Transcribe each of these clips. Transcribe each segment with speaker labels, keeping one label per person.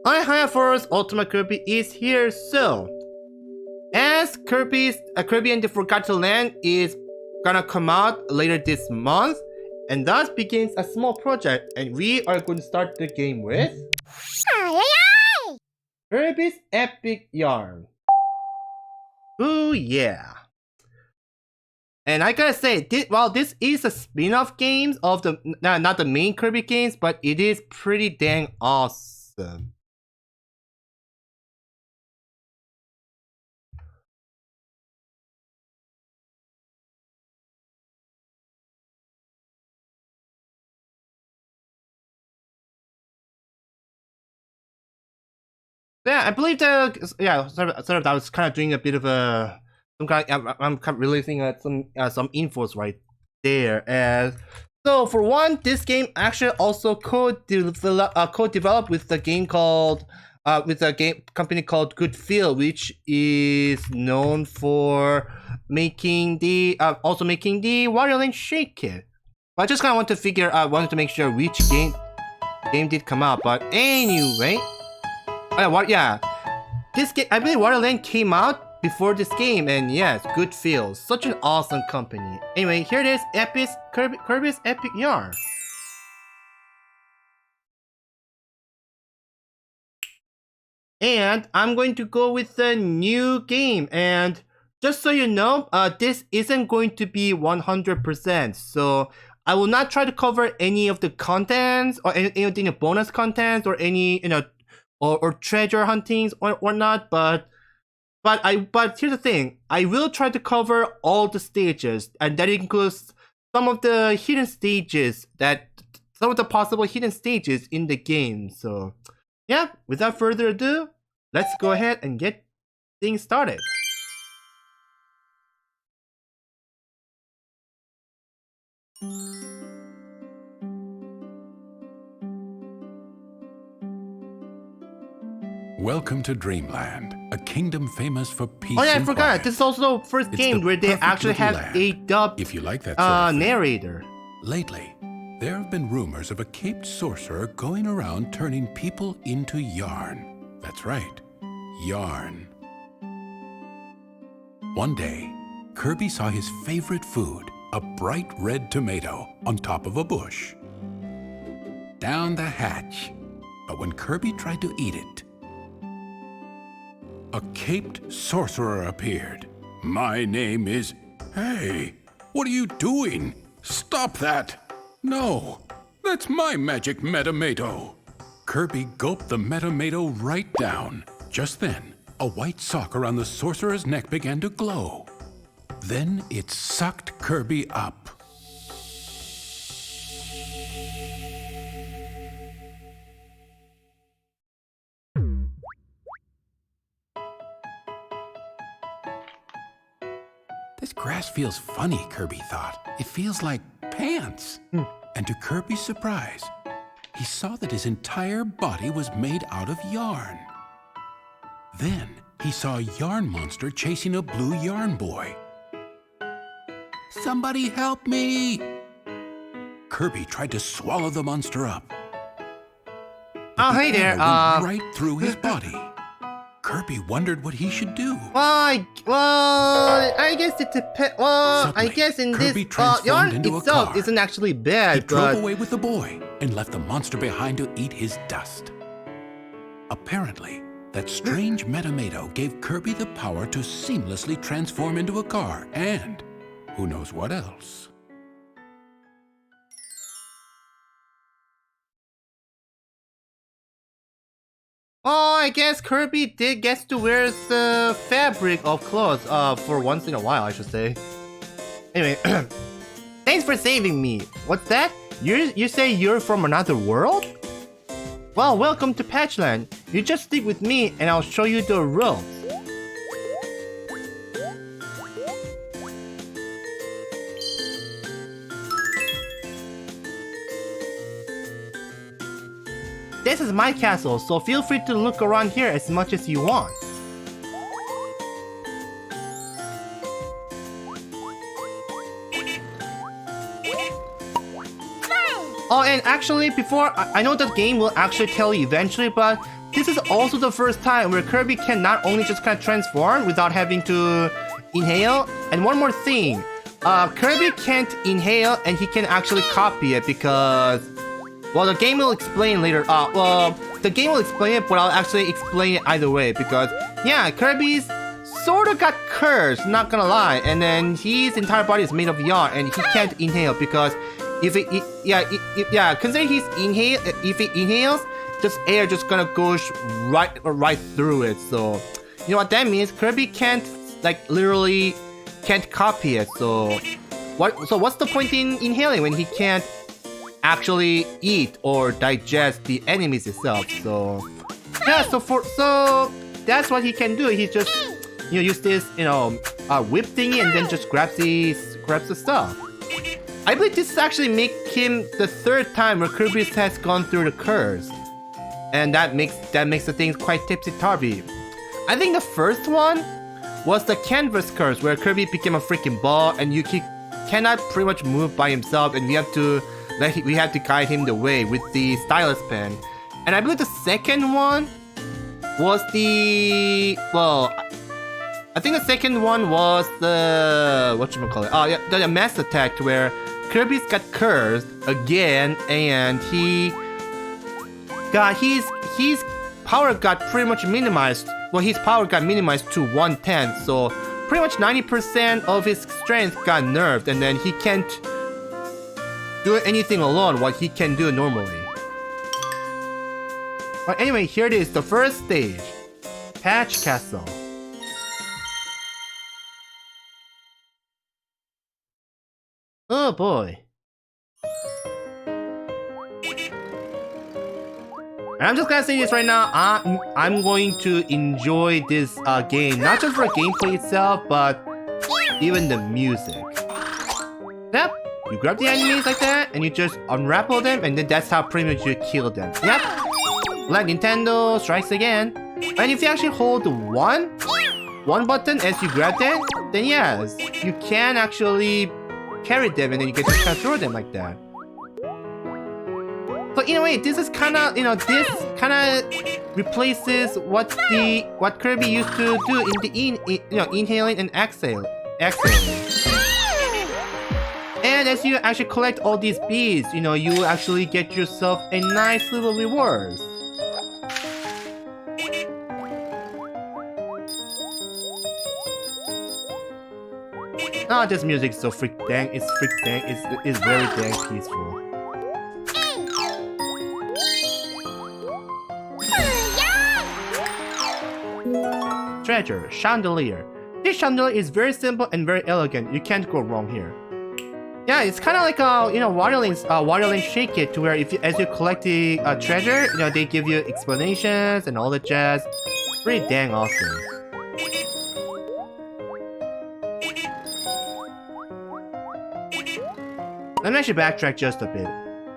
Speaker 1: Hi Force Ultimate Kirby is here, so as Kirby and the Forgotten Land is gonna come out later this month, and thus begins a small project, and we are going to start the game with Kirby's Epic Yarn. Ooh yeah. And I gotta say, while this is a spin-off game of the not the main Kirby games, but it is pretty dang awesome. Yeah, I believe that. Yeah, sort of. I was kind of doing a bit of a some kind. I'm kind of releasing some infos right there. And so for one, this game actually also co-developed with the game called with a game company called Good Feel, which is known for making the also making the Wario Land Shake Kit. I just kind of wanted to make sure which game did come out. But anyway. Yeah. This game, I believe Wario Land came out before this game, and yes, Good Feels. Such an awesome company. Anyway, here it is, Kirby's Epic Yarn. And I'm going to go with the new game, and just so you know, this isn't going to be 100%, so I will not try to cover any of the contents, or any of the bonus contents, or any, or treasure huntings or whatnot, but here's the thing, I will try to cover all the stages, and that includes some of the possible hidden stages in the game. So yeah, without further ado, let's go ahead and get things started.
Speaker 2: Welcome to Dreamland, a kingdom famous for peace.
Speaker 1: Oh yeah, I
Speaker 2: and
Speaker 1: forgot.
Speaker 2: quiet.
Speaker 1: This is also the first game where they actually have a dubbed
Speaker 2: if you like that sort of thing.
Speaker 1: narrator.
Speaker 2: Lately, there have been rumors of a caped sorcerer going around turning people into yarn. That's right, yarn. One day, Kirby saw his favorite food, a bright red tomato, on top of a bush. Down the hatch. But when Kirby tried to eat it, a caped sorcerer appeared. My name is... Hey, what are you doing? Stop that! No, that's my magic Metamato. Kirby gulped the Metamato right down. Just then, a white sock around the sorcerer's neck began to glow. Then it sucked Kirby up. This grass feels funny, Kirby thought. It feels like pants. And to Kirby's surprise, he saw that his entire body was made out of yarn. Then he saw a yarn monster chasing a blue yarn boy. Somebody help me! Kirby tried to swallow the monster up.
Speaker 1: Oh, hey there.
Speaker 2: Went right through his body. Kirby wondered what he should do.
Speaker 1: I guess it depends. Well,
Speaker 2: Suddenly,
Speaker 1: I guess in
Speaker 2: Kirby
Speaker 1: this yarn
Speaker 2: into a
Speaker 1: itself
Speaker 2: car.
Speaker 1: isn't actually
Speaker 2: He
Speaker 1: bad,
Speaker 2: drove
Speaker 1: but
Speaker 2: away with the boy and left the monster behind to eat his dust. Apparently, that strange Metamato gave Kirby the power to seamlessly transform into a car and who knows what else.
Speaker 1: I guess Kirby gets to wear the fabric of clothes for once in a while, I should say. Anyway, thanks for saving me. What's that? You say you're from another world? Well, welcome to Patchland. You just stick with me and I'll show you the ropes. This is my castle, so feel free to look around here as much as you want. Oh, and actually, before I know the game will actually tell you eventually, but this is also the first time where Kirby can not only just kind of transform without having to inhale. And one more thing, Kirby can't inhale and he can actually copy it because, well, the game will explain later. Well, the game will explain it, but I'll actually explain it either way because, yeah, Kirby's sort of got cursed, not gonna lie, and then his entire body is made of yarn and he can't inhale because if considering if he inhales, just air just gonna go right through it. So you know what that means? Kirby can't literally can't copy it. So what's the point in inhaling when he can't actually eat or digest the enemies itself? So yeah, so that's what he can do. He just use this whip thingy and then just grabs the stuff. I believe this actually makes him the third time where Kirby has gone through the curse, and that makes the things quite tipsy-turvy. I think the first one was the canvas curse where Kirby became a freaking ball and he cannot pretty much move by himself, and we have to guide him the way with the stylus pen. And I believe the second one was I think the second one was the whatchamacallit. Oh yeah, the mass attack where Kirby's got cursed again, and his power got pretty much minimized. Well, his power got minimized to 1/10, so pretty much 90% of his strength got nerfed, and then he can't do anything alone what he can do normally. But anyway, here it is, the first stage, Patch Castle. Oh boy. And I'm just gonna say this right now, I'm going to enjoy this game, not just for the gameplay itself, but even the music. Yep, you grab the enemies like that, and you just unravel them, and then that's how pretty much you kill them. Yep, like Nintendo strikes again. And if you actually hold one button as you grab them, then yes, you can actually carry them, and then you can just kind of throw them like that. So in a way, this is kind of, this kind of replaces what Kirby used to do in the inhaling and exhaling. And as you actually collect all these beads, you actually get yourself a nice little reward. Oh, this music is so freak dang, it's very dang peaceful. Treasure, chandelier. This chandelier is very simple and very elegant. You can't go wrong here. Yeah, it's kind of like Waterlink Shake It, to where as you collect the treasure, they give you explanations and all that jazz. Pretty dang awesome. Let me actually backtrack just a bit.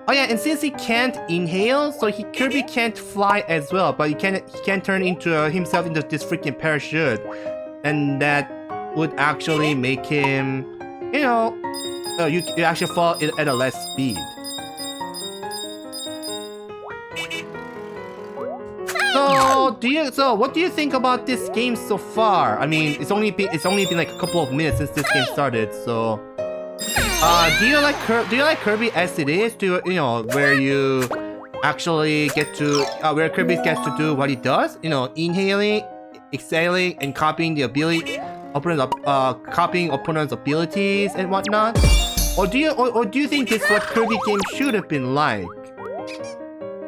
Speaker 1: Oh yeah, and since he can't inhale, so Kirby can't fly as well, but he can turn himself into this freaking parachute, and that would actually make him, you actually fall at a less speed. So what do you think about this game so far? I mean, it's only been like a couple of minutes since this game started, so. Do you like Kirby as it is? Where you actually get to where Kirby gets to do what he does? Inhaling, exhaling, and copying copying opponents' abilities and whatnot. Or do you think this is what Kirby game should have been like?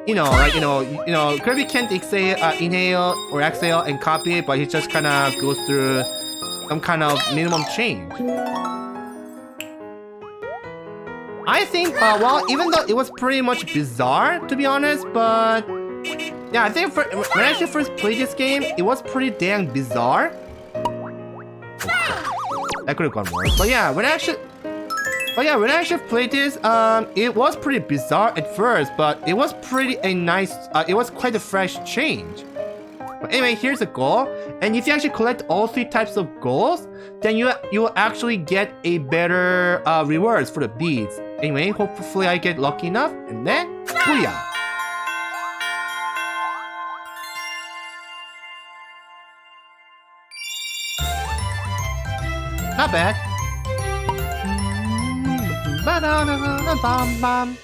Speaker 1: Kirby can't inhale or exhale and copy it, but he just kind of goes through some kind of minimum change. I think, even though it was pretty much bizarre, to be honest, but yeah, I think when I actually first played this game, it was pretty dang bizarre. That could have gone worse. But yeah, when I actually played this, it was pretty bizarre at first, but it was it was quite a fresh change. But anyway, here's a goal, and if you actually collect all 3 types of goals, then you will actually get a better rewards for the beads. Anyway, hopefully I get lucky enough, and then booyah! Not bad. Ba-da-da-da-bam-bam.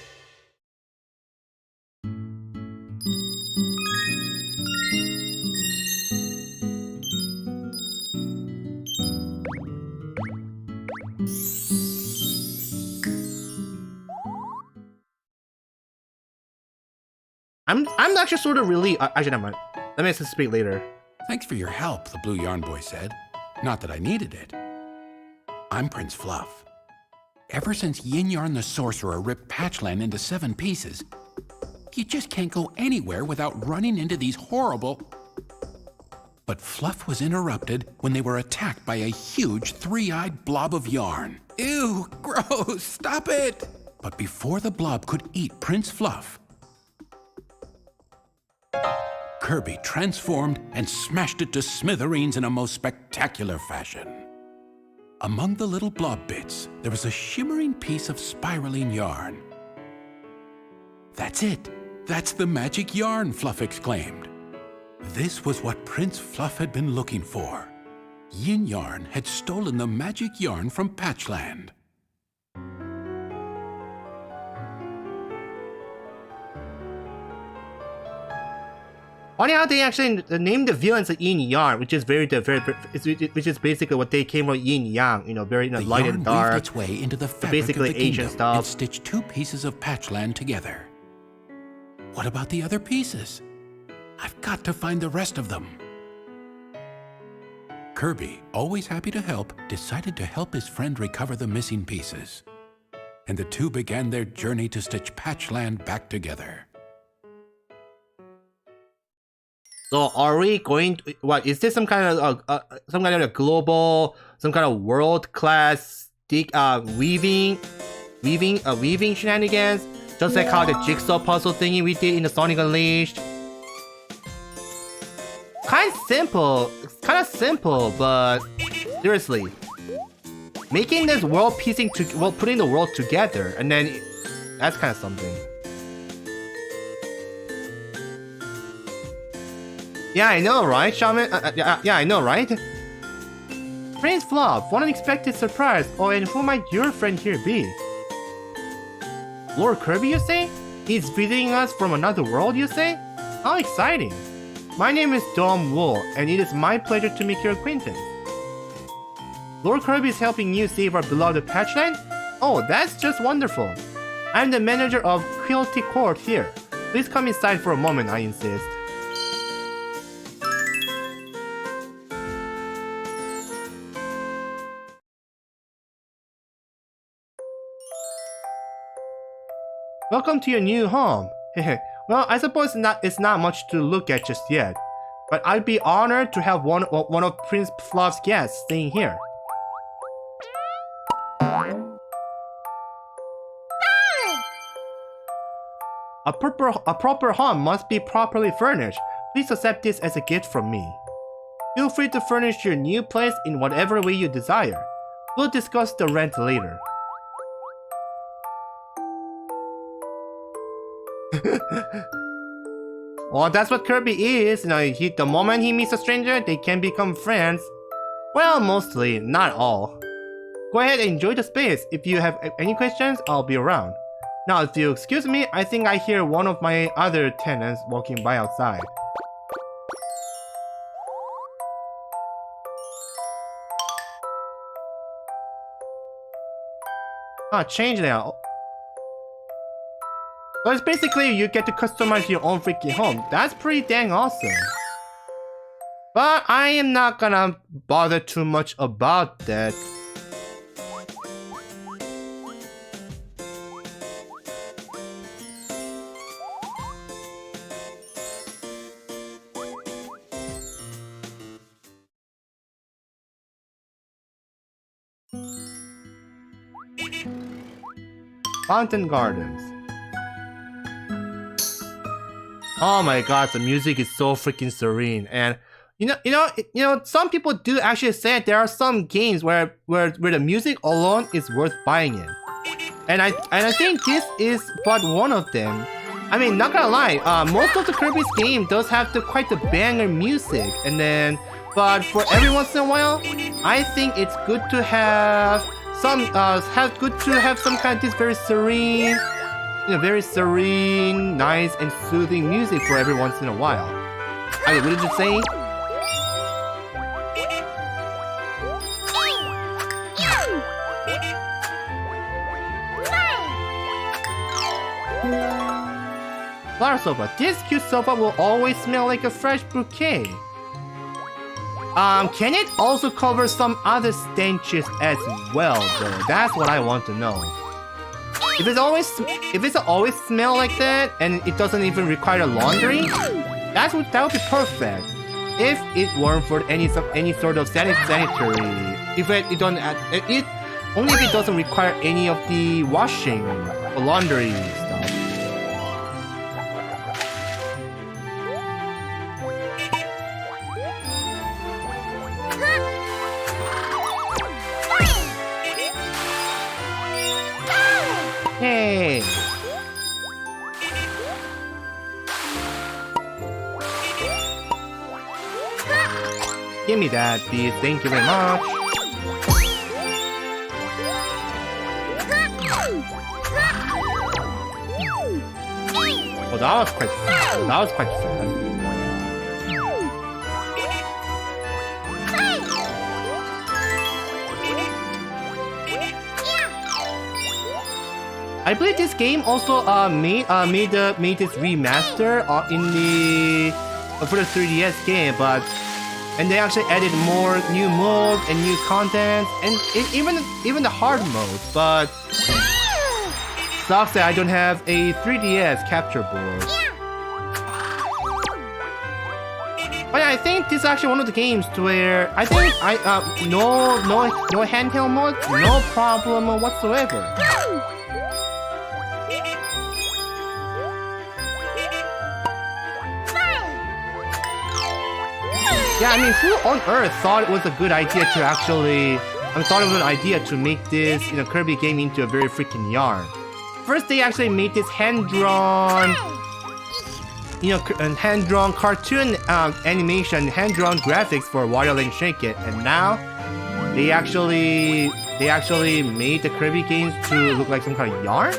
Speaker 1: I'm actually sort of really actually never mind. Let me speak later.
Speaker 2: Thanks for your help, the Blue Yarn Boy said. Not that I needed it. I'm Prince Fluff. Ever since Yin Yarn the Sorcerer ripped Patchland into 7 pieces, you just can't go anywhere without running into these horrible... But Fluff was interrupted when they were attacked by a huge 3-eyed blob of yarn. Ew, gross, stop it! But before the blob could eat Prince Fluff, Kirby transformed and smashed it to smithereens in a most spectacular fashion. Among the little blob bits, there was a shimmering piece of spiraling yarn. That's it. That's the magic yarn, Fluff exclaimed. This was what Prince Fluff had been looking for. Yin Yarn had stolen the magic yarn from Patchland.
Speaker 1: Funny how they actually named the villains Yin Yang, which is which is basically what they came from Yin Yang, you know, very light and dark.
Speaker 2: Weaved its way into the fabric
Speaker 1: basically
Speaker 2: of the kingdom
Speaker 1: Asian stuff.
Speaker 2: and stitched 2 pieces of Patchland together. What about the other pieces? I've got to find the rest of them. Kirby, always happy to help, decided to help his friend recover the missing pieces. And the two began their journey to stitch Patchland back together.
Speaker 1: So are we going to, what is this some kind of a global, some kind of world class weaving shenanigans, just like how the jigsaw puzzle thingy we did in the Sonic Unleashed? Kind of simple, but seriously, making this world putting the world together, and then that's kind of something. Yeah, I know, right, Shaman? Yeah, I know, right? Prince Fluff, what an unexpected surprise. Oh, and who might your friend here be? Lord Kirby, you say? He's visiting us from another world, you say? How exciting. My name is Dom Wool, and it is my pleasure to make your acquaintance. Lord Kirby is helping you save our beloved Patchland? Oh, that's just wonderful. I'm the manager of Quilty Court here. Please come inside for a moment, I insist. Welcome to your new home. Well, I suppose it's not much to look at just yet, but I'd be honored to have one of Prince Fluff's guests staying here. A proper home must be properly furnished. Please accept this as a gift from me. Feel free to furnish your new place in whatever way you desire. We'll discuss the rent later. Well, that's what Kirby is. You know, the moment he meets a stranger, they can become friends. Well, mostly, not all. Go ahead and enjoy the space. If you have any questions, I'll be around. Now, if you excuse me, I think I hear one of my other tenants walking by outside. Change now. So it's basically you get to customize your own freaking home. That's pretty dang awesome. But I am not gonna bother too much about that. Fountain Gardens. Oh my god, the music is so freaking serene, and you know, some people do actually say there are some games where the music alone is worth buying in. And I think this is but one of them. I mean, not gonna lie, most of the Kirby's game does have quite the banger music, and then, but for every once in a while, I think it's good to have some kind of this very serene, very serene, nice and soothing music for every once in a while. Okay, what did you say? Flower sofa. This cute sofa will always smell like a fresh bouquet. Can it also cover some other stenches as well, though? That's what I want to know. If it's always smell like that and it doesn't even require laundry, that would be perfect. If it weren't for any sort of sanitary, only if it doesn't require any of the washing or laundry stuff. Hey! Give me that, please. Thank you very much. Oh, that was quite fast. That was quite fast. I believe this game also made this remaster for the 3DS game, and they actually added more new modes and new content, and even the hard modes. But sucks that I don't have a 3DS capture board. But yeah, I think this is actually one of the games to where I think no handheld mode, no problem whatsoever. Yeah, I mean, who on earth thought it was a good idea to make this Kirby game into a very freaking yarn? First, they actually made this hand-drawn cartoon animation, hand-drawn graphics for Wario Land Shake It, and now they actually made the Kirby games to look like some kind of yarn?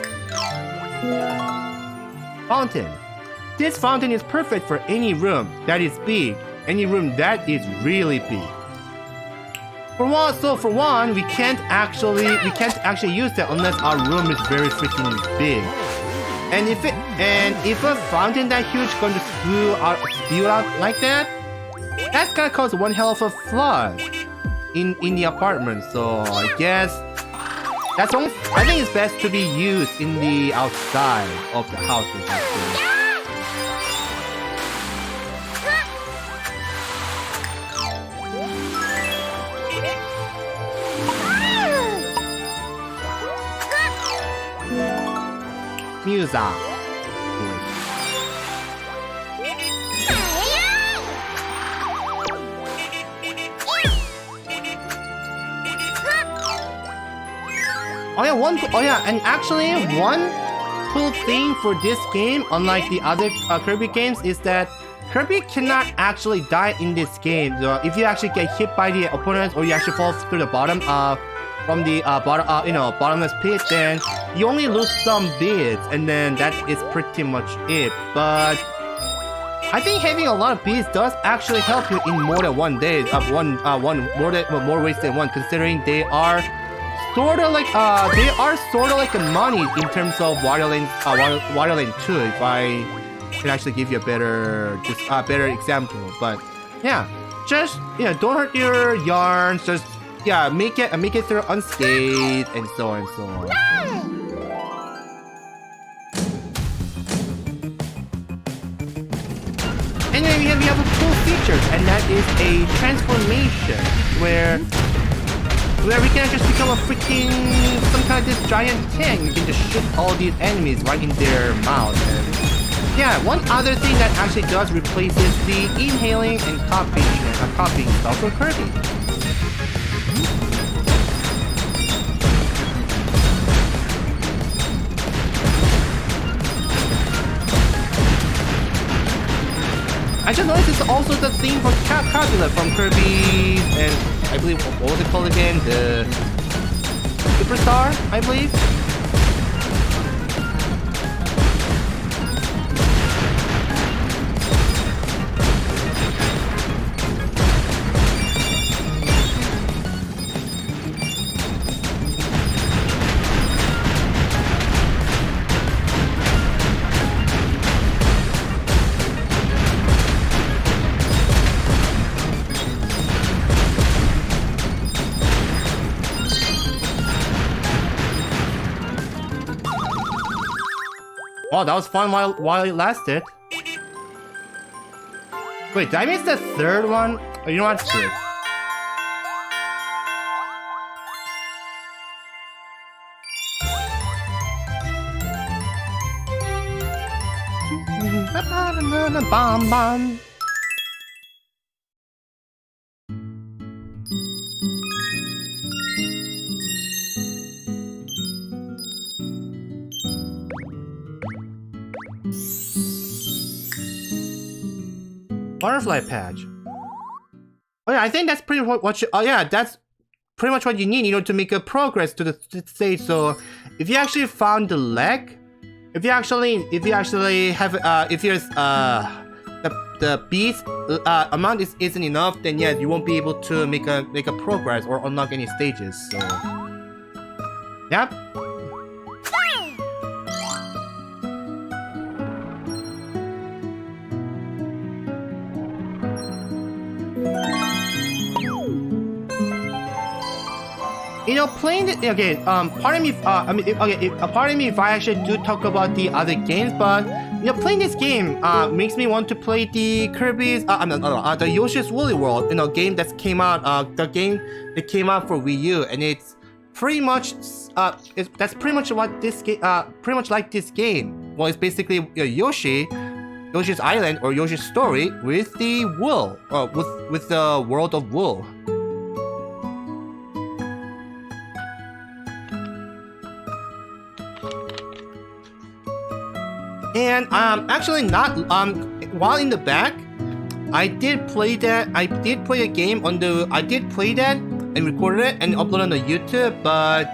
Speaker 1: Fountain. This fountain is perfect for any room that is big. Any room that is really big. For one, we can't actually use that unless our room is very freaking big. And if a fountain that huge going to spew out like that, that's gonna cause one hell of a flood in the apartment. So I guess I think it's best to be used in the outside of the houses. Actually. Music. And actually one cool thing for this game, unlike the other Kirby games, is that Kirby cannot actually die in this game. If you actually get hit by the opponents or you actually fall through the bottom from the bottomless pit, then you only lose some bits, and then that is pretty much it. But I think having a lot of bits does actually help you in more than one day, more ways than one, considering they are sort of like a money in terms of Wario Land 2. If I can actually give you a better example, but yeah, just don't hurt your yarns, just make it through unscathed, and so on and so on. Anyway, we have a cool feature, and that is a transformation where we can just become some kind of this giant tank. We can just shoot all these enemies right in their mouth. And yeah, one other thing that actually does replaces the inhaling and copying stuff for Kirby. I just noticed it's also the theme for Cabula from Kirby, and I believe, what was it called again? The Superstar, I believe? Oh, that was fun while it lasted. Wait, did I miss the third one? Oh, you know what? Screw it. Bam, bam. Butterfly patch. Oh yeah, I think that's pretty what you. Oh yeah, that's pretty much what you need, to make a progress to the stage. So, if you actually found the leg, if you actually have if there's the beast amount isn't enough, then yeah, you won't be able to make a progress or unlock any stages. So, yep. Playing it again. Pardon me. Pardon me if I actually do talk about the other games, but playing this game makes me want to play the Kirby's the Yoshi's Woolly World. Game that came out. The game that came out for Wii U, and it's pretty much that's pretty much what this game. Pretty much like this game. Well, it's basically Yoshi's Island or Yoshi's Story with the wool, with the world of wool. And actually not while in the back, I did play that. I did play a game on the. I did play that and recorded it and uploaded on the YouTube, but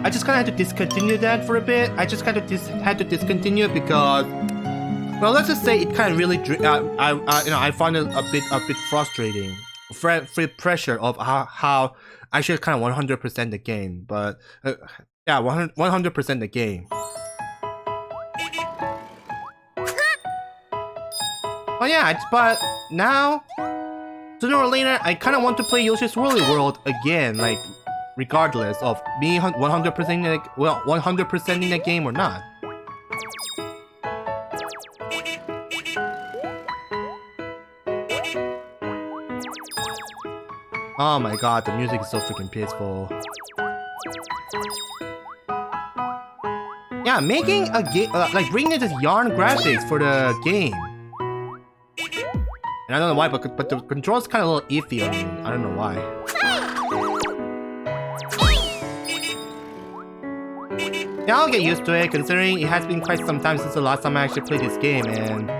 Speaker 1: I just kind of had to discontinue that for a bit. I just kind of had to discontinue because, well, let's just say it kind of really. I found it a bit frustrating. Pressure of how I should kind of 100% the game, but yeah, 100% the game. Oh yeah, but now, sooner or later, I kind of want to play Yoshi's Woolly World again, like, regardless of me 100% in the game or not. Oh my god, the music is so freaking peaceful. Yeah, making a game, like bringing this yarn graphics for the game. And I don't know why, but the controls kind of a little iffy on me. I don't know why. Yeah, I'll get used to it, considering it has been quite some time since the last time I actually played this game, and...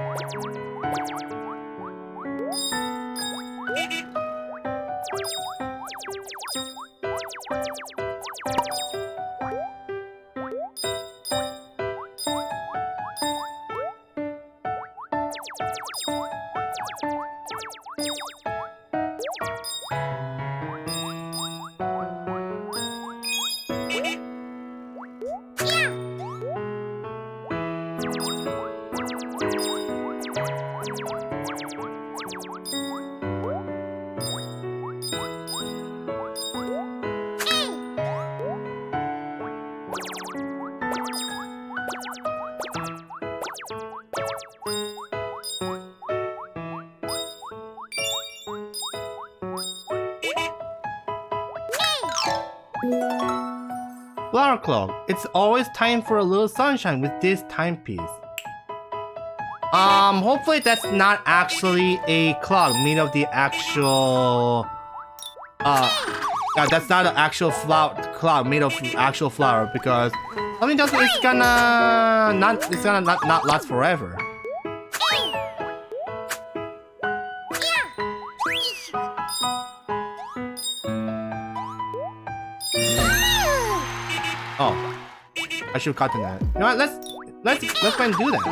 Speaker 1: Flower clock. It's always time for a little sunshine with this timepiece. Hopefully that's not actually a clock made of the actual... that's not an actual clock made of actual flower, because I mean, it's gonna not last forever. Oh, I should have gotten that. You know what? Let's go and do that.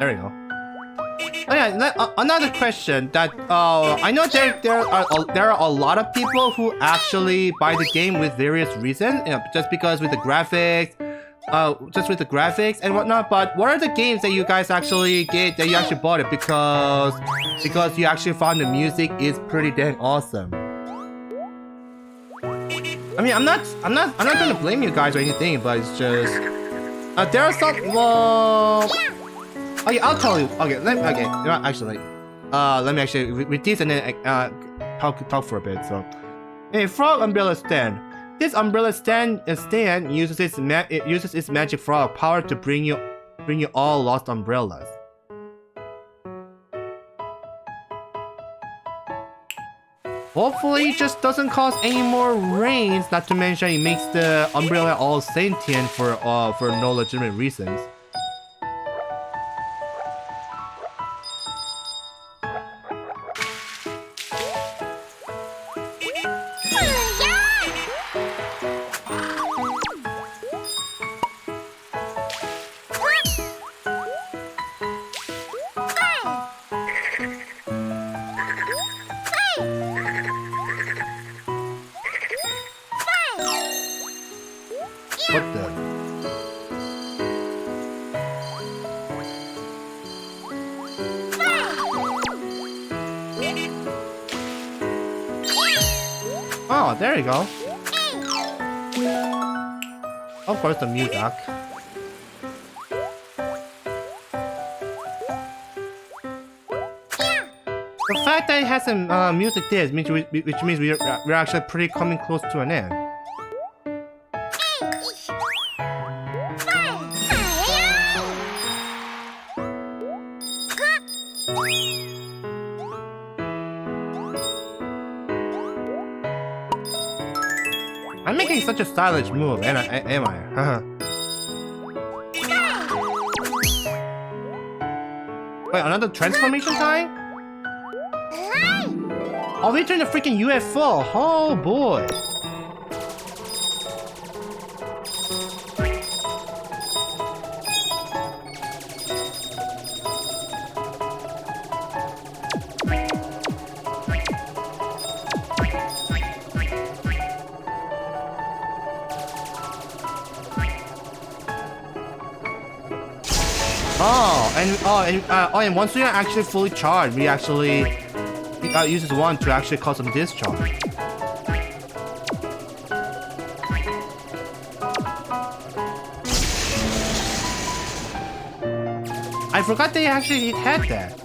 Speaker 1: There we go. Oh yeah, another question that I know there are a lot of people who actually buy the game with various reasons, you know, just because with the graphics, and whatnot. But what are the games that you guys actually get that you actually bought it because you actually found the music is pretty dang awesome? I mean, I'm not gonna blame you guys or anything, but it's just there are some okay, I'll tell you. Okay, let me actually read this and then talk for a bit. So, a frog umbrella stand. This umbrella stand uses its magic frog power to bring you all lost umbrellas. Hopefully, it just doesn't cause any more rains. Not to mention, it makes the umbrella all sentient for no legitimate reasons. What the? Oh, there you go. Of course, the music. The fact that it has some music there, which means we're actually pretty coming close to an end. I'm making such a stylish move, am I? Wait, another transformation time? Oh, we turned a freaking UFO! Oh boy! And once we are actually fully charged, we actually uses one to actually cause some discharge. I forgot they actually had that.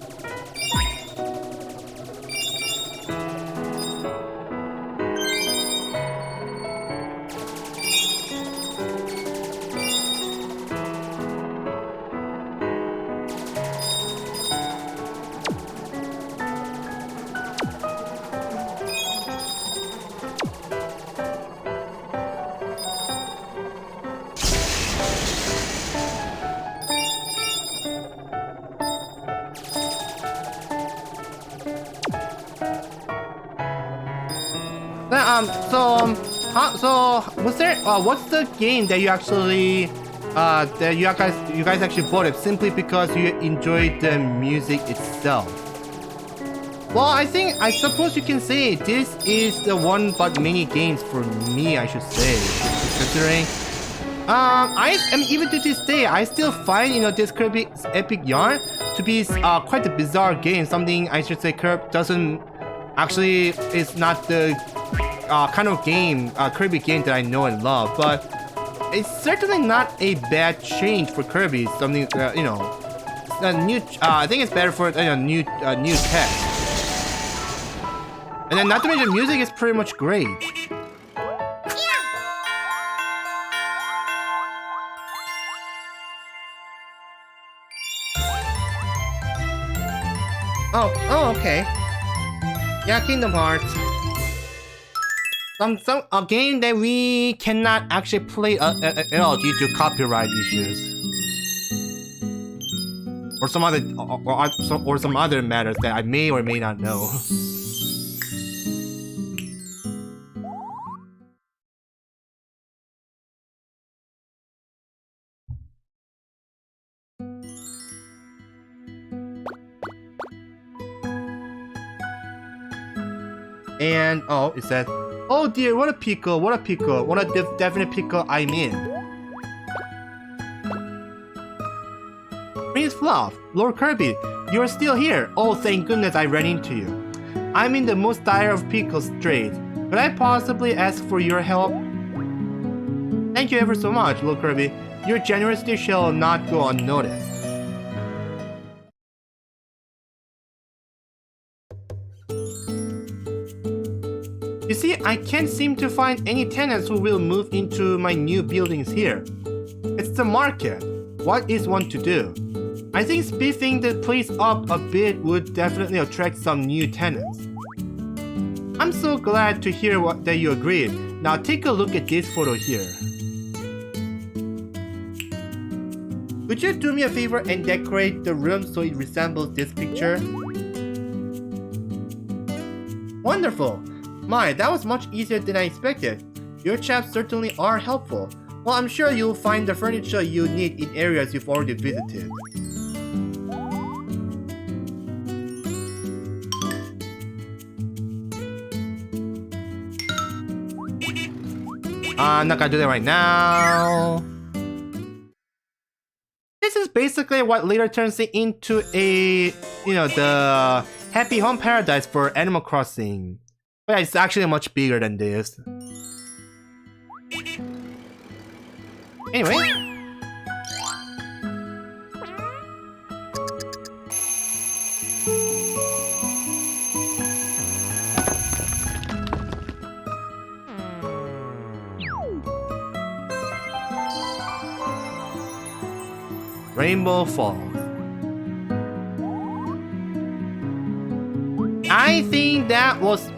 Speaker 1: So was there what's the game that you actually that you guys actually bought it simply because you enjoyed the music itself? Well, I suppose you can say this is the one but many games for me, I should say, considering even to this day I still find, you know, this Kirby Epic Yarn to be quite a bizarre game. Something I should say doesn't actually is not the kind of game, Kirby game that I know and love, but it's certainly not a bad change for Kirby. Something you know, new. I think it's better for new tech, and then not to mention music is pretty much great. Oh, okay. Yeah, Kingdom Hearts. A game that we cannot actually play at all due to copyright issues. or some other or some other matters that I may or may not know. And oh, it said, "Oh dear, what a pickle! What a pickle! What a definite pickle I'm in." Prince Fluff, Lord Kirby, you're still here. Oh, thank goodness I ran into you. I'm in the most dire of pickle strait. Could I possibly ask for your help? Thank you ever so much, Lord Kirby. Your generosity shall not go unnoticed. You see, I can't seem to find any tenants who will move into my new buildings here. It's the market. What is one to do? I think spiffing the place up a bit would definitely attract some new tenants. I'm so glad to hear that you agreed. Now take a look at this photo here. Could you do me a favor and decorate the room so it resembles this picture? Wonderful! My, that was much easier than I expected. Your chaps certainly are helpful. Well, I'm sure you'll find the furniture you need in areas you've already visited. I'm not gonna do that right now. This is basically what later turns it into a, the Happy Home Paradise for Animal Crossing. But it's actually much bigger than this. Anyway. Rainbow Falls. I think that was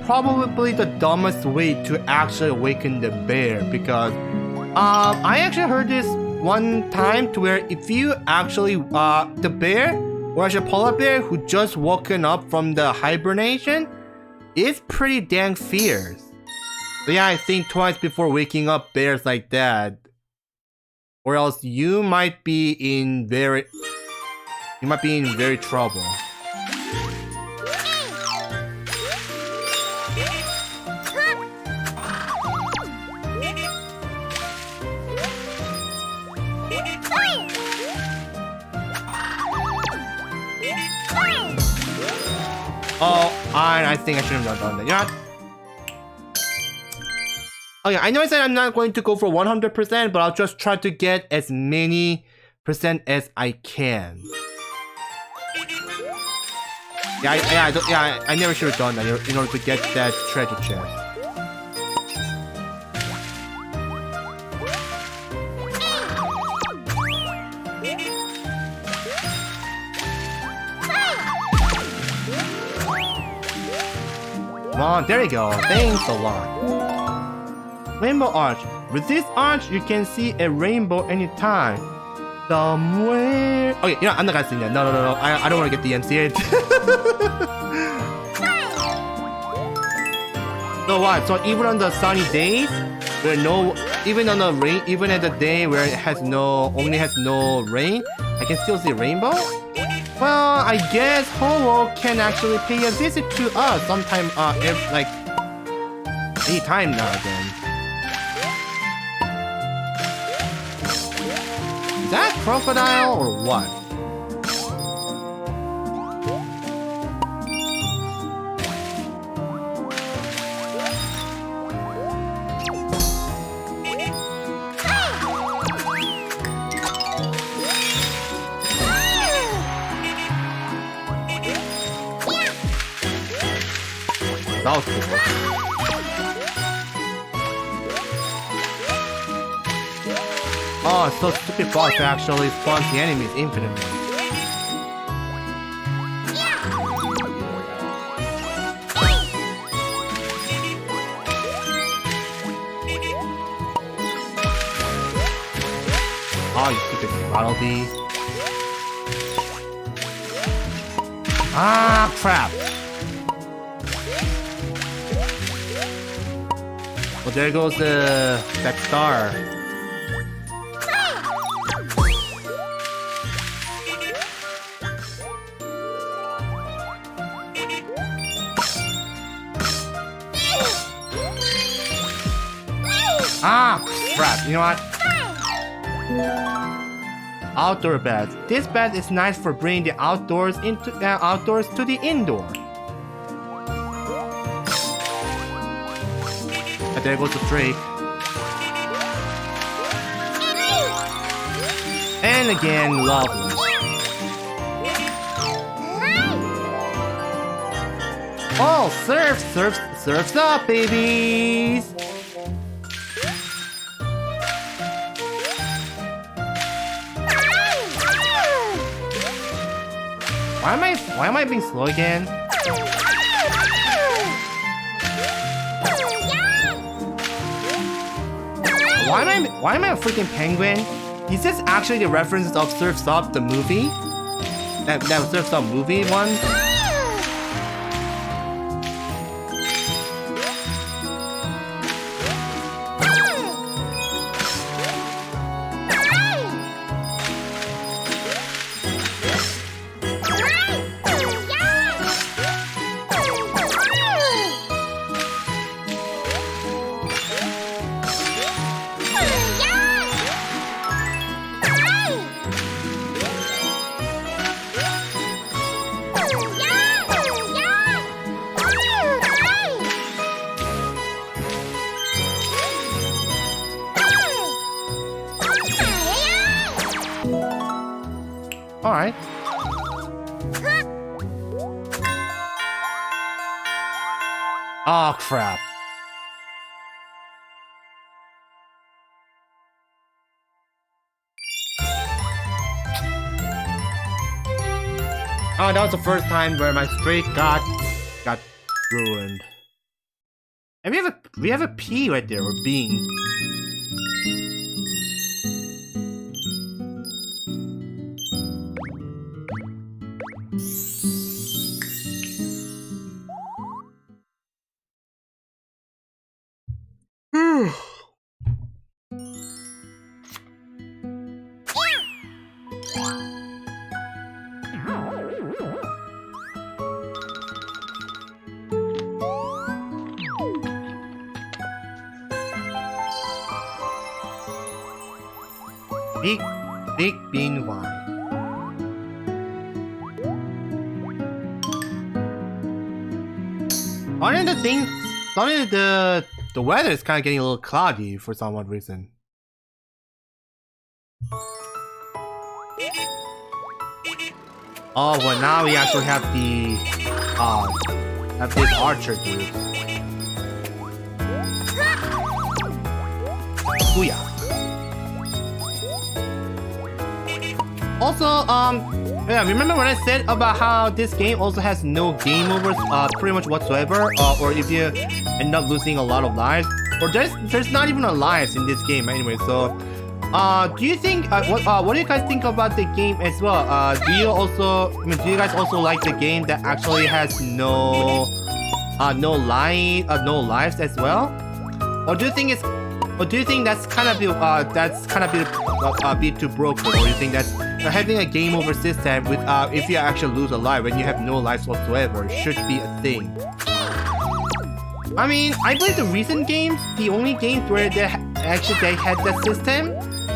Speaker 1: probably the dumbest way to actually awaken the bear, because I actually heard this one time to where if you actually the bear, or actually polar bear who just woken up from the hibernation, is pretty dang fierce. So yeah, I think twice before waking up bears like that, or else you might be in very trouble. Oh, I think I shouldn't have done that. You know what? Oh yeah, I know I said I'm not going to go for 100%, but I'll just try to get as many percent as I can. I never should have done that in order to get that treasure chest. Come on, there you go. Thanks a lot. Rainbow Arch. With this arch, you can see a rainbow anytime. Somewhere. Okay, I'm not gonna sing that. No. I don't want to get DMCA'd. So what? So even on the sunny days, even on the rain, even at the day where it only has no rain, I can still see a rainbow. Well, I guess Ho-Oh can actually pay a visit to us sometime, any time now then. Is that crocodile or what? That was cool. Oh, it's so stupid boss actually spawns the enemies infinitely. Oh, you stupid Waddle Dee. Ah, crap. Well, there goes that star. Ah, crap. You know what? Outdoor beds. This bed is nice for bringing the outdoors to the indoor. And there goes the Drake. And again, lovely. Oh, surf's up, babies! Why am I being slow again? Why am I a freaking penguin? Is this actually the reference of Surf's Up the movie? That Surf's Up movie one? Alright. Oh crap. Oh, that was the first time where my streak got ruined. And we have a P right there, or bean. Big bean wine. Only the weather is kind of getting a little cloudy for some odd reason. Oh, well now we actually have this archer dude. Booyah. Also, yeah, remember when I said about how this game also has no game overs, pretty much whatsoever, or if you end up losing a lot of lives, or there's not even a lives in this game anyway. So, do you think what do you guys think about the game as well? Do you guys also like the game that actually has no lives as well, or do you think it's that's kind of a bit too broken, or do you think that's having a game over system with if you actually lose a life when you have no lives whatsoever should be a thing? I mean, I believe the recent games, the only games where they had that system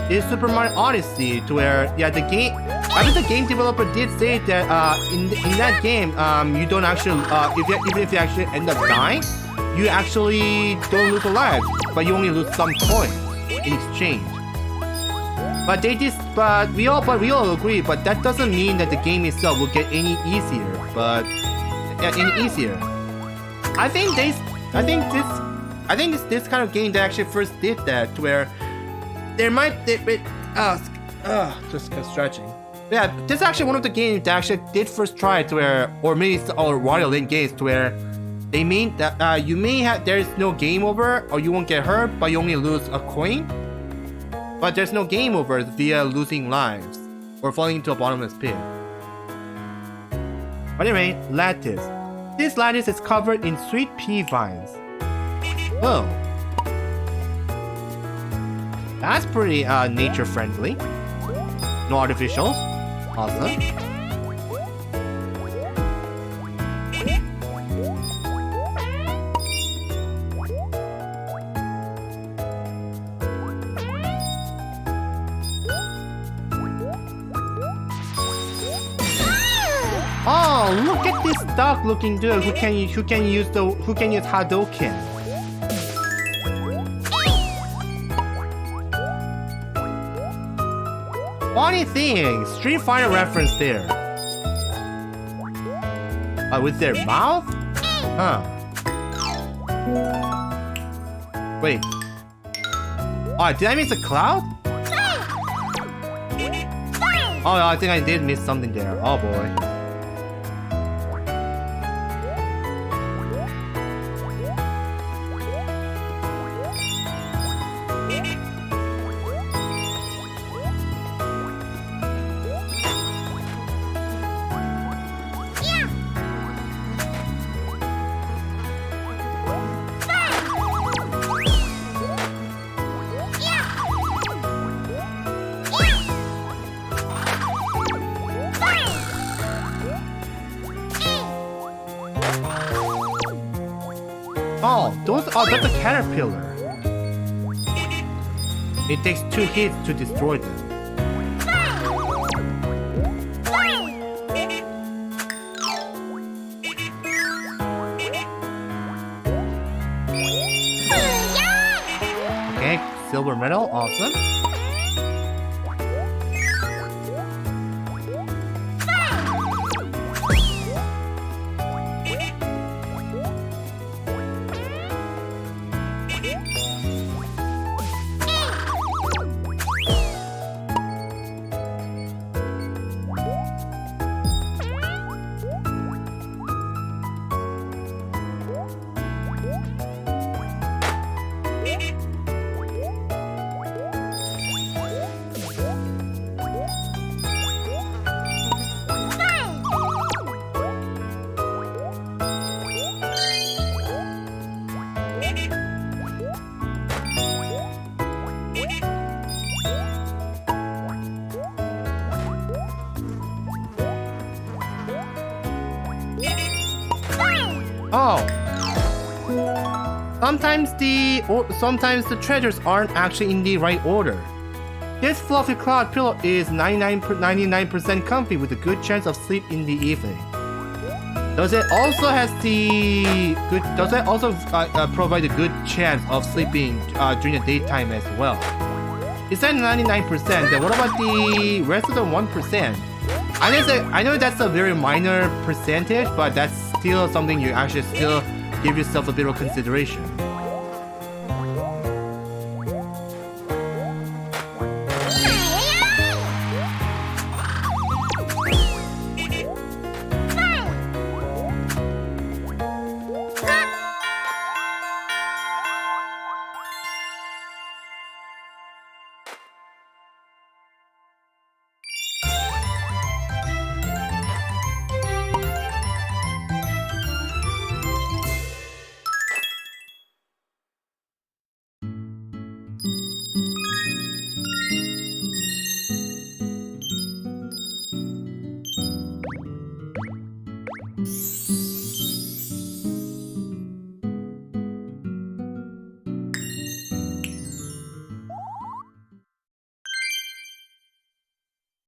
Speaker 1: is Super Mario Odyssey, to where the game. I think the game developer did say that in that game you don't actually even if you actually end up dying, you actually don't lose a life, but you only lose some coins in exchange. But we all agree. But that doesn't mean that the game itself will get any easier. I think this kind of game that actually first did that, to where there might just stretching. Yeah, this is actually one of the games that actually did first try to where, or maybe it's all Wario Lane games to where they mean that you may have there's no game over or you won't get hurt, but you only lose a coin. But there's no game over via losing lives or falling into a bottomless pit. By the way, lettuce. This lettuce is covered in sweet pea vines. Whoa. That's pretty nature friendly. No artificials. Awesome. Oh, look at this dog-looking dude who can use Hadouken. Funny thing, Street Fighter reference there. With their mouth? Huh. Wait. Oh, did I miss a cloud? Oh, I think I did miss something there. Oh boy. Oh, that's a caterpillar. It takes 2 hits to destroy them. Okay, silver medal, awesome. Oh. Sometimes the treasures aren't actually in the right order. This fluffy cloud pillow is 99% comfy with a good chance of sleep in the evening. Does it also provide a good chance of sleeping during the daytime as well? Is that 99%? Then what about the rest of the 1%? I know that's a very minor percentage, but that's still something you actually still give yourself a bit of consideration.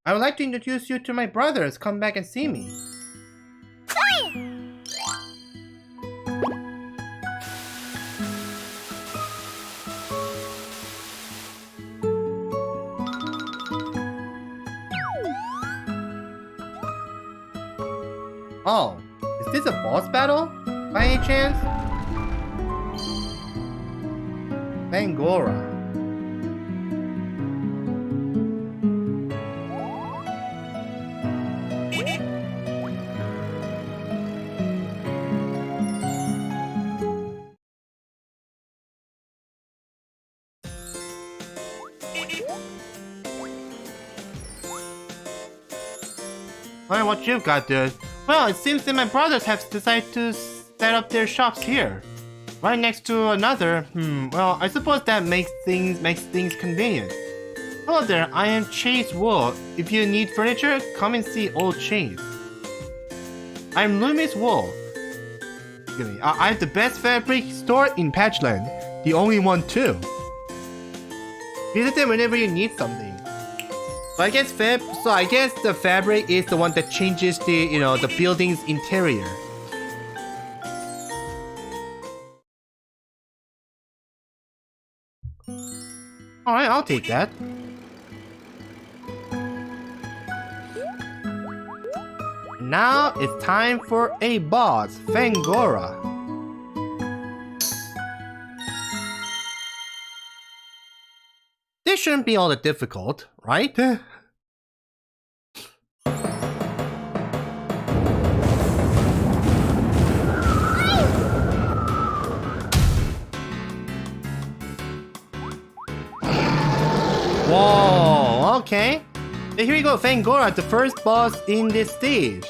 Speaker 1: I would like to introduce you to my brothers. Come back and see me. Oh, is this a boss battle? By any chance? Bangora. Alright, what you've got, dude? Well, it seems that my brothers have decided to set up their shops here. Right next to another. Well, I suppose that makes things convenient. Hello there, I am Chase Wool. If you need furniture, come and see old Chase. I'm Loomis Wool. I have the best fabric store in Patchland. The only one too. Visit them whenever you need something. So I guess the fabric is the one that changes the building's interior. Alright, I'll take that. Now it's time for a boss, Fangora. This shouldn't be all that difficult, right? Whoa, okay. Here we go, Fangora, the first boss in this stage.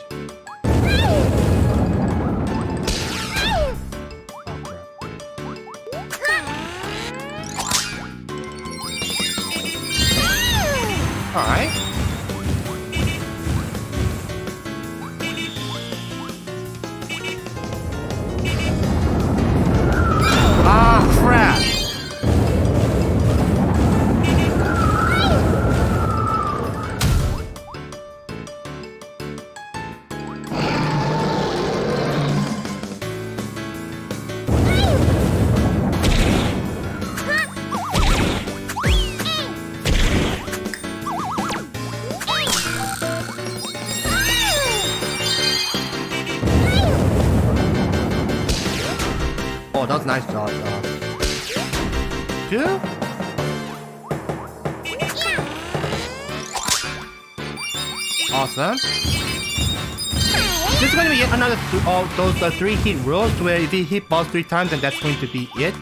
Speaker 1: Alright. Ah, crap. Oh, that was nice job. 2? Awesome. This is going to be yet another those 3 hit rules where if you hit boss 3 times, then that's going to be it.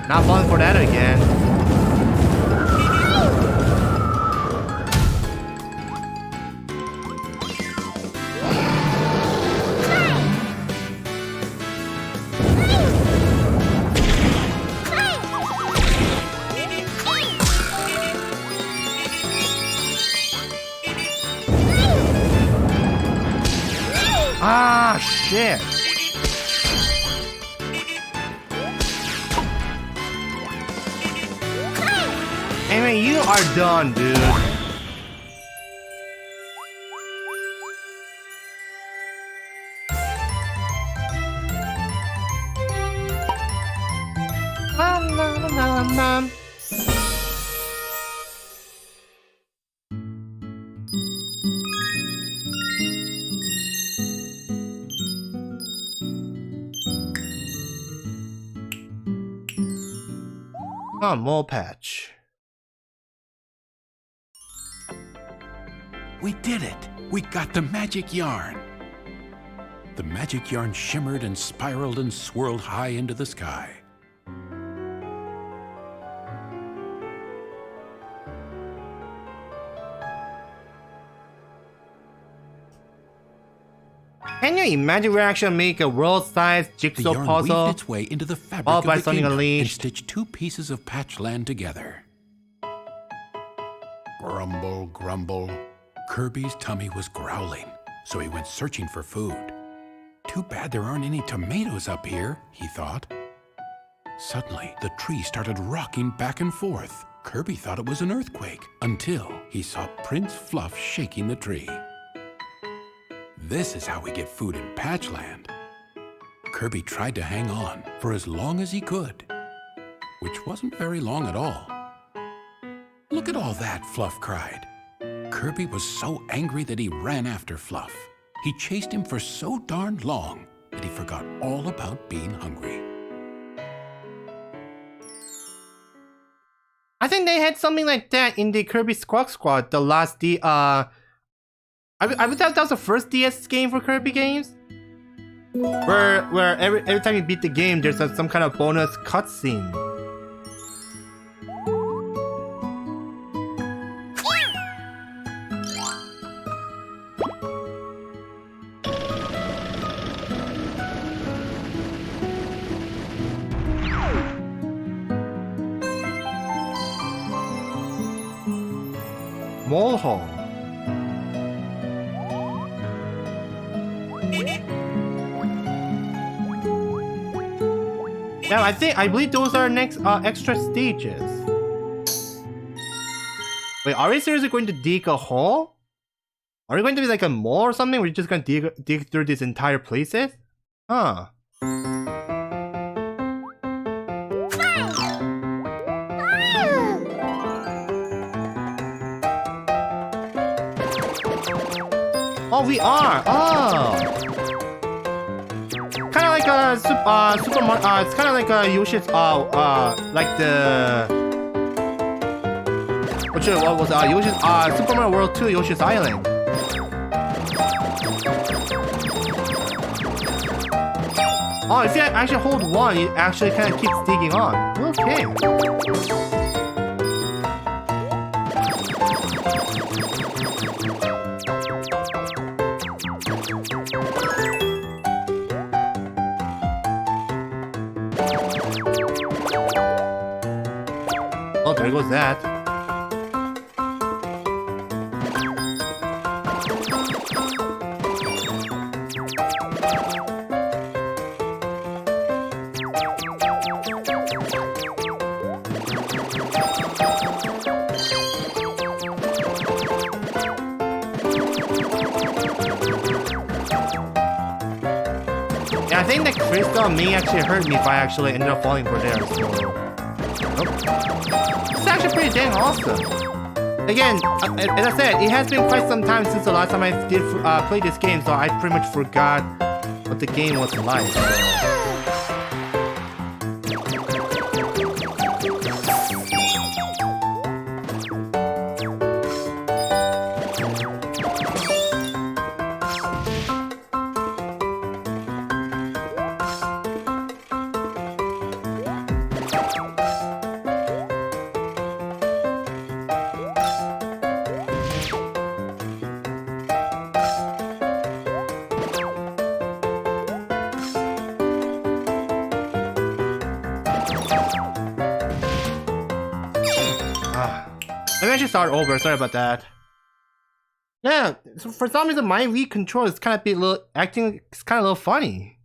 Speaker 1: Not falling for that again. Ah, shit. Anyway, you are done, dude. La, la, la, la. Oh, mole patch.
Speaker 2: We did it! We got the magic yarn! The magic yarn shimmered and spiraled and swirled high into the sky.
Speaker 1: Can you imagine we actually make a world-sized
Speaker 2: The
Speaker 1: jigsaw
Speaker 2: yarn
Speaker 1: puzzle?
Speaker 2: weaved its way into the fabric
Speaker 1: all
Speaker 2: of
Speaker 1: by
Speaker 2: the
Speaker 1: Sonic
Speaker 2: kingdom and
Speaker 1: Unleashed.
Speaker 2: stitched 2 pieces of patchland together. Grumble, grumble. Kirby's tummy was growling, so he went searching for food. Too bad there aren't any tomatoes up here, he thought. Suddenly, the tree started rocking back and forth. Kirby thought it was an earthquake until he saw Prince Fluff shaking the tree. This is how we get food in Patchland. Kirby tried to hang on for as long as he could, which wasn't very long at all. Look at all that, Fluff cried. Kirby was so angry that he ran after Fluff. He chased him for so darn long that he forgot all about being hungry.
Speaker 1: I think they had something like that in the Kirby Squawk Squad, the last I thought that was the first DS game for Kirby games, where every time you beat the game, there's some kind of bonus cutscene. hole. Yeah, I believe those are next extra stages. Wait, are we seriously going to dig a hole? Are we going to be like a mole or something? We're just gonna dig through these entire places? Huh. Oh, we are. Oh. Kind of like a Super Mario. It's kind of like a Yoshi's. Like the. What was Yoshi's? Super Mario World 2 Yoshi's Island. Oh, if you actually hold one, it actually kind of keeps digging on. Okay. Oh, there goes that. Yeah, I think the crystal may actually hurt me if I actually ended up falling for there. So. It's actually pretty dang awesome. Again, as I said, it has been quite some time since the last time I did play this game, so I pretty much forgot what the game was like. So. Maybe I should start over. Sorry about that. Yeah, so for some reason my Wii controller is kind of a little acting. It's kind of a little funny.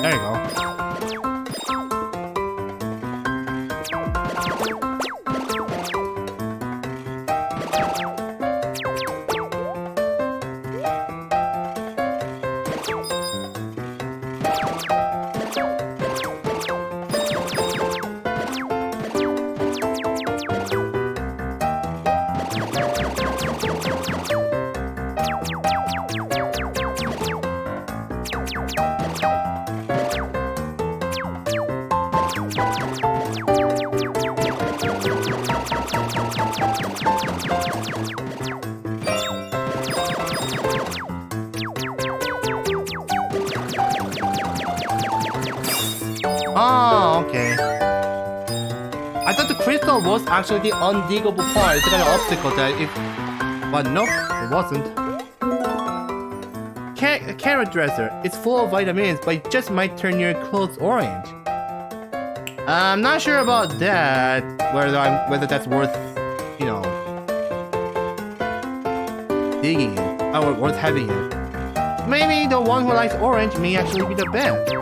Speaker 1: There you go. Oh, okay. I thought the crystal was actually the undiggable part. It's kind of obstacle that if... But nope, it wasn't. Carrot dresser. It's full of vitamins, but it just might turn your clothes orange. I'm not sure about that. Whether that's worth, you know, digging it or worth having it. Maybe the one who likes orange may actually be the best.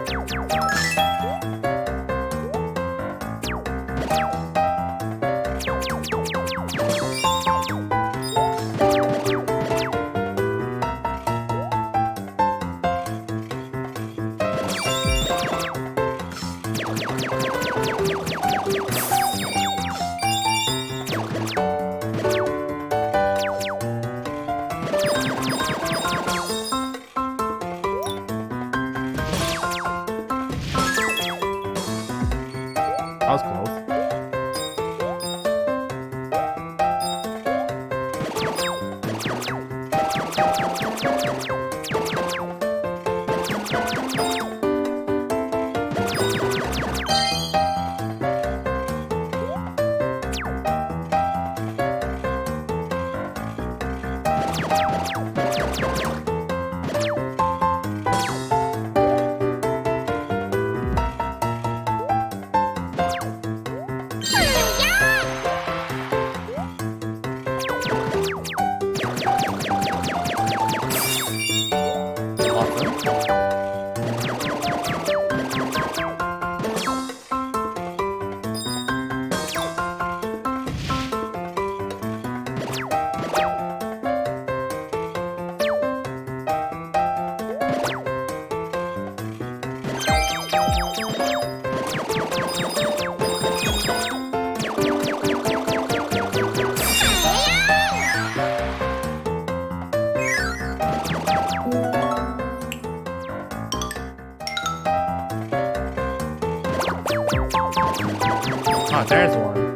Speaker 1: one.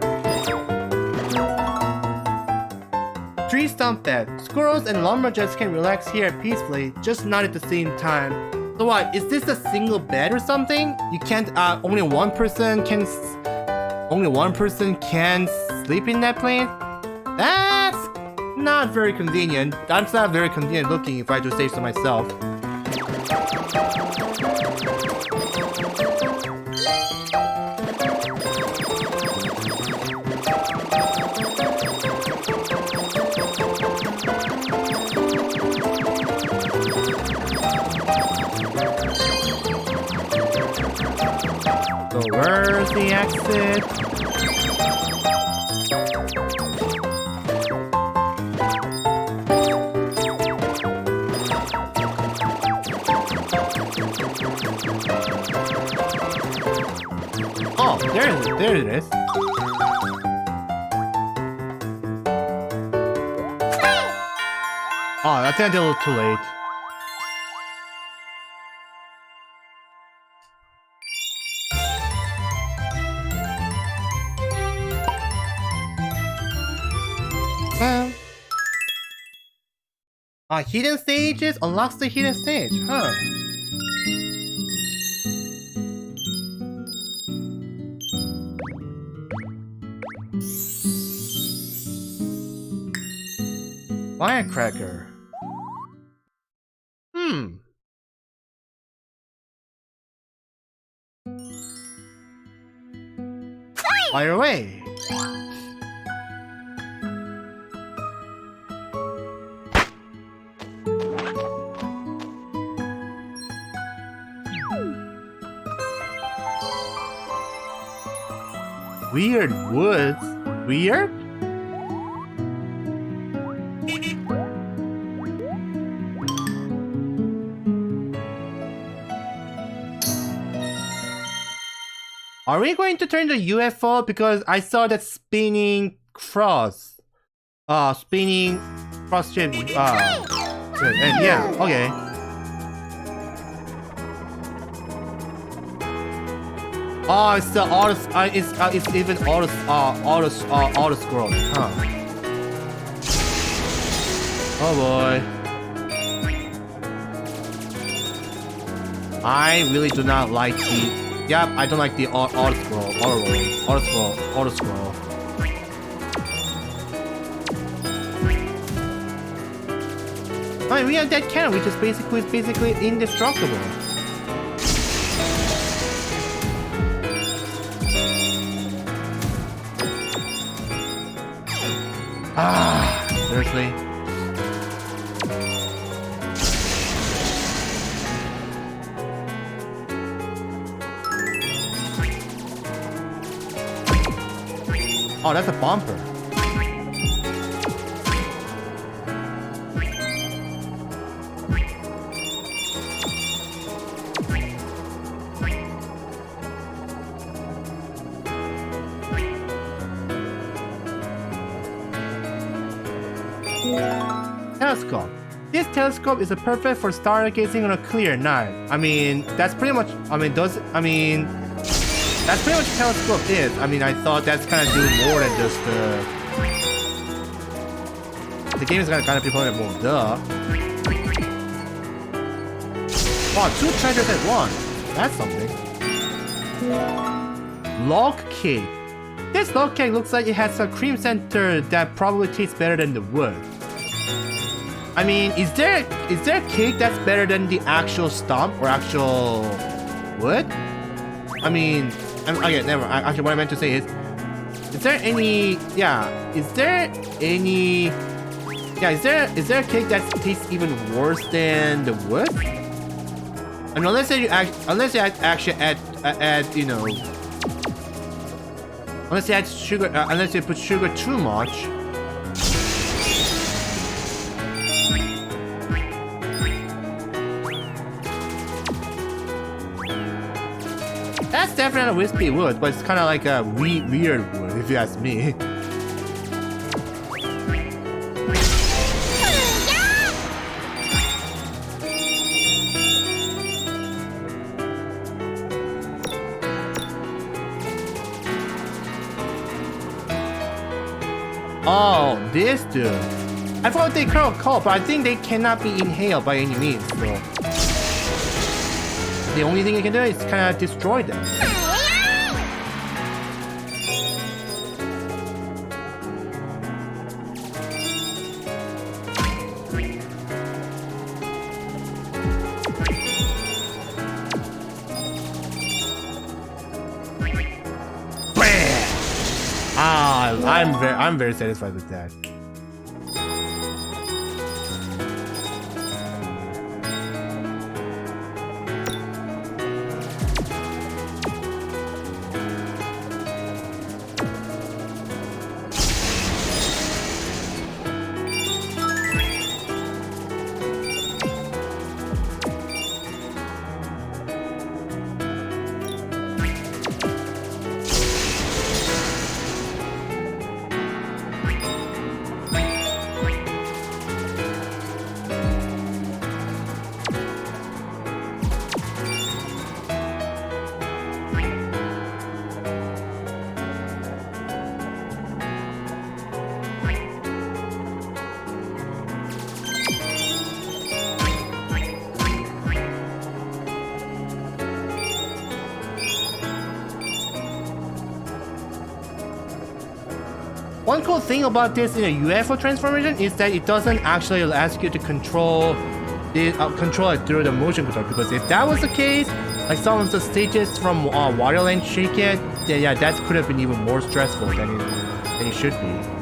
Speaker 1: Tree stump bed. Squirrels and lumberjacks can relax here peacefully, just not at the same time. So what? Is this a single bed or something? You can't. Only one person can sleep in that place. That's not very convenient. That's not very convenient looking, if I do say so myself. So where's the exit? Oh, there it is. Oh, I think I did a little too late. Hidden stages unlocks the hidden stage, huh? Firecracker. Fire away. Weird woods? Weird? Are we going to turn the UFO? Because I saw that spinning cross. Spinning cross shape. And yeah, okay. Oh, it's the auto. It's even auto scroll. Huh. Oh boy. I really do not like the. Yep, I don't like the auto scroll. Auto scroll. I mean, we have that cannon, which is basically indestructible. Seriously? Oh, that's a bumper. Telescope. This telescope is perfect for stargazing on a clear night. I mean, that's pretty much. That's pretty much what telescope is. I mean, I thought that's kind of do more than just the game is gonna kind of be playing more. Duh. Wow, 2 treasures at once. That's something. Log cake. This log cake looks like it has a cream center that probably tastes better than the wood. I mean, is there a cake that's better than the actual stump or actual wood? I mean, okay, never. Actually, what I meant to say is there any? Yeah, is there any? Yeah, is there a cake that tastes even worse than the wood? I mean, unless you actually add you know, unless you add sugar, unless you put sugar too much. That's definitely a wispy wood, but it's kind of like a weird wood, if you ask me. Oh, this dude. I thought they called, but I think they cannot be inhaled by any means. So the only thing you can do is kind of destroy them. I'm very satisfied with that. One cool thing about this in a UFO transformation is that it doesn't actually ask you to control it through the motion control, because if that was the case, like some of the stages from Waterland Shake It, yeah, that could have been even more stressful than it should be.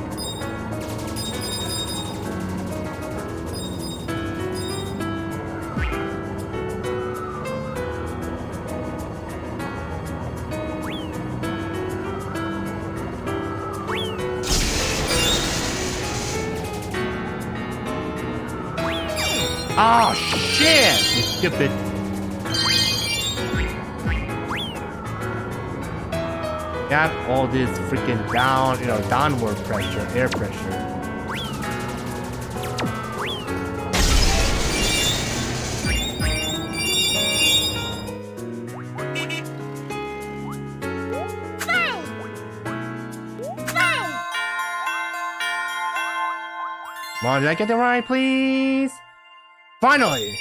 Speaker 1: Oh shit! You stupid. Got all this freaking downward pressure, air pressure. Come on, did I get it right, please? Finally!